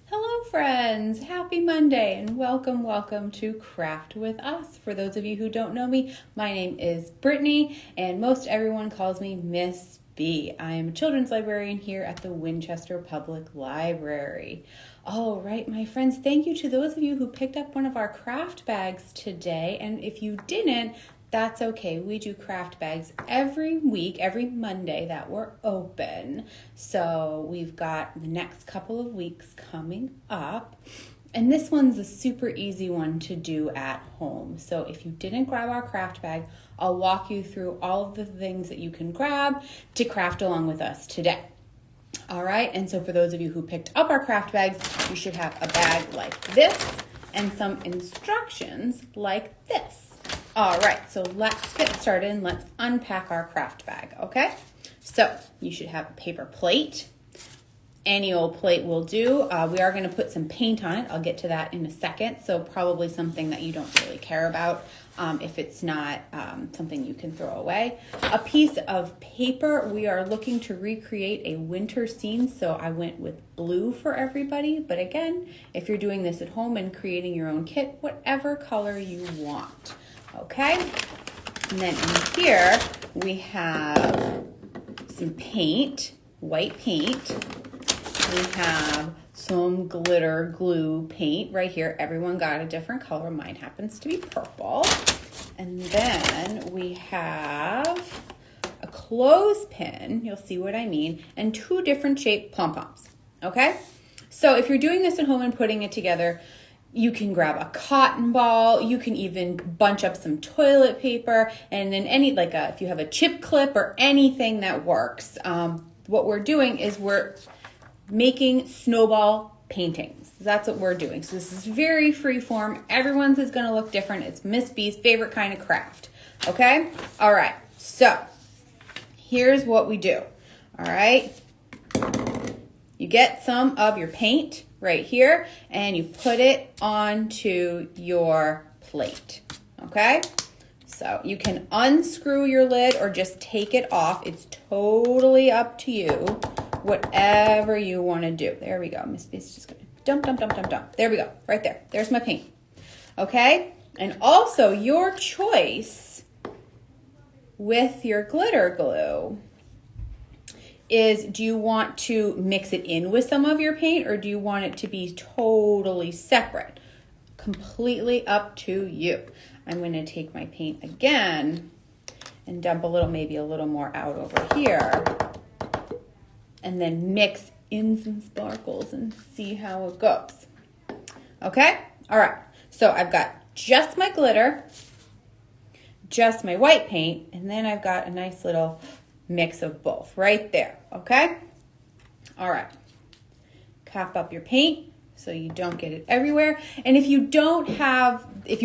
Hello friends, happy Monday and welcome to Craft with Us. For those of you who don't know me, my name is Brittany and most everyone calls me Miss B. I am a children's librarian here at the Winchester Public Library. All right, my friends, thank you to those of you who picked up one of our craft bags today, and if you didn't, that's okay. We do craft bags every week, every Monday that we're open. So we've got the next couple of weeks coming up. And this one's a super easy one to do at home. So if you didn't grab our craft bag, I'll walk you through all of the things that you can grab to craft along with us today. All right, and so for those of you who picked up our craft bags, you should have a bag like this and some instructions like this. All right, so let's get started and let's unpack our craft bag, okay? So you should have a paper plate. Any old plate will do. We are gonna put some paint on it. I'll get to that in a second. So probably something that you don't really care about if it's not something you can throw away. A piece of paper. We are looking to recreate a winter scene, so I went with blue for everybody. But again, if you're doing this at home and creating your own kit, whatever color you want. Okay, and then in here we have some paint, white paint. We have some glitter glue paint right here. Everyone got a different color. Mine happens to be purple. And then we have a clothespin, you'll see what I mean, and two different shaped pom-poms, okay? So if you're doing this at home and putting it together, you can grab a cotton ball, you can even bunch up some toilet paper, and then if you have a chip clip or anything that works. What we're doing is we're making snowball paintings. That's what we're doing. So this is very free form. Everyone's is gonna look different. It's Miss B's favorite kind of craft, okay? All right, so here's what we do, all right? You get some of your paint right here and you put it onto your plate, okay? So you can unscrew your lid or just take it off. It's totally up to you, whatever you want to do. There we go. Miss B's just gonna dump. There we go, right there. There's my paint, okay? And also your choice with your glitter glue is, do you want to mix it in with some of your paint or do you want it to be totally separate? Completely up to you. I'm going to take my paint again and dump maybe a little more out over here and then mix in some sparkles and see how it goes. Okay? All right. So I've got just my glitter, just my white paint, and then I've got a nice little mix of both right there, okay? All right, cap up your paint so you don't get it everywhere. And if you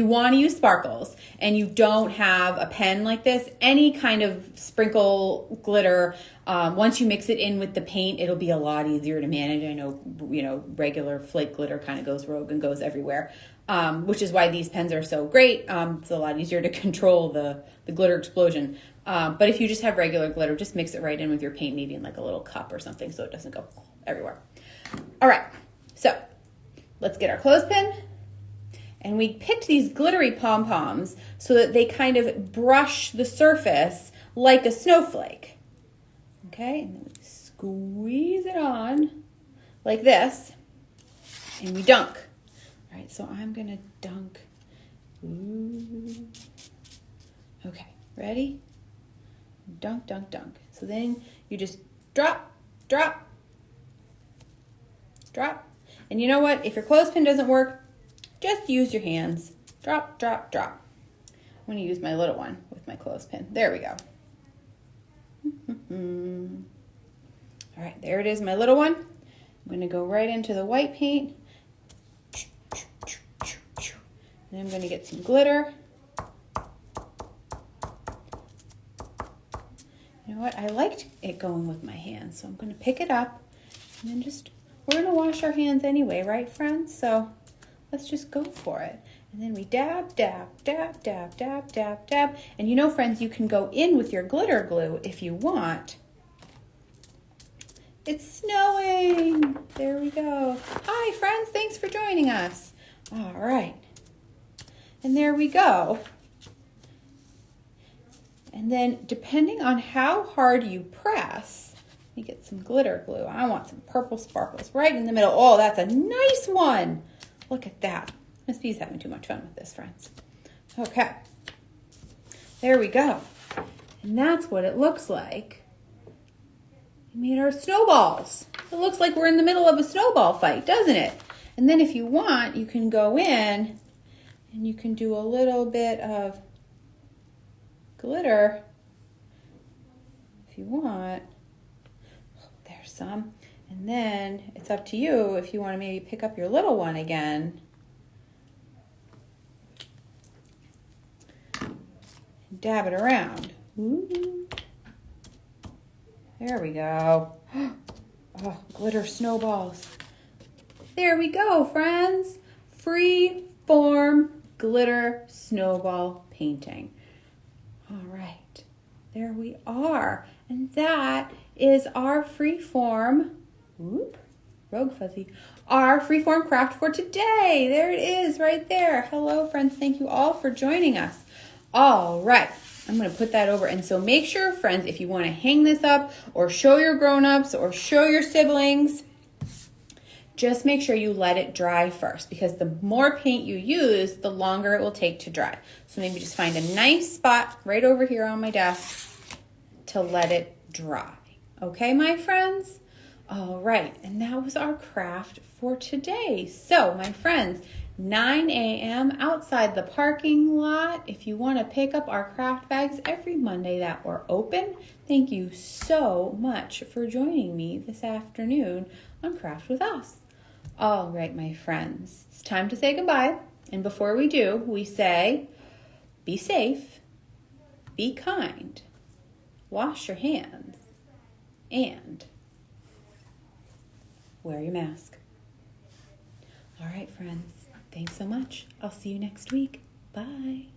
want to use sparkles and you don't have a pen like this, any kind of sprinkle glitter, once you mix it in with the paint, it'll be a lot easier to manage. I know, regular flake glitter kind of goes rogue and goes everywhere, which is why these pens are so great. It's a lot easier to control the glitter explosion. But if you just have regular glitter, just mix it right in with your paint, maybe in like a little cup or something so it doesn't go everywhere. All right, so let's get our clothespin. And we picked these glittery pom-poms so that they kind of brush the surface like a snowflake. Okay, and then we squeeze it on like this and we dunk. All right, so I'm gonna dunk. Ooh. Okay, ready? Dunk. So then you just drop. And you know what? If your clothespin doesn't work, just use your hands. Drop. I'm going to use my little one with my clothespin. There we go. All right, there it is, my little one. I'm going to go right into the white paint. And I'm going to get some glitter. You know what? I liked it going with my hands, so I'm going to pick it up and then we're going to wash our hands anyway, right, friends? So let's just go for it. And then we dab. And friends, you can go in with your glitter glue if you want. It's snowing. There we go. Hi, friends. Thanks for joining us. All right. And there we go. And then depending on how hard you press, let me get some glitter glue. I want some purple sparkles right in the middle. Oh, that's a nice one. Look at that. Miss B's having too much fun with this, friends. Okay. There we go. And that's what it looks like. We made our snowballs. It looks like we're in the middle of a snowball fight, doesn't it? And then if you want, you can go in and you can do a little bit of glitter if you want. There's some. And then it's up to you if you want to maybe pick up your little one again. And dab it around. Ooh. There we go. Oh, glitter snowballs. There we go, friends. Free form glitter snowball painting. All right, there we are. And that is our freeform, rogue fuzzy, our freeform craft for today. There it is right there. Hello, friends. Thank you all for joining us. All right, I'm going to put that over. And so make sure, friends, if you want to hang this up or show your grown-ups or show your siblings, just make sure you let it dry first, because the more paint you use, the longer it will take to dry. So maybe just find a nice spot right over here on my desk to let it dry. Okay, my friends? All right, and that was our craft for today. So, my friends, 9 a.m. outside the parking lot. If you want to pick up our craft bags every Monday that we're open, thank you so much for joining me this afternoon on Craft with Us. All right, my friends, it's time to say goodbye. And before we do, we say, be safe, be kind, wash your hands, and wear your mask. All right, friends, thanks so much. I'll see you next week. Bye.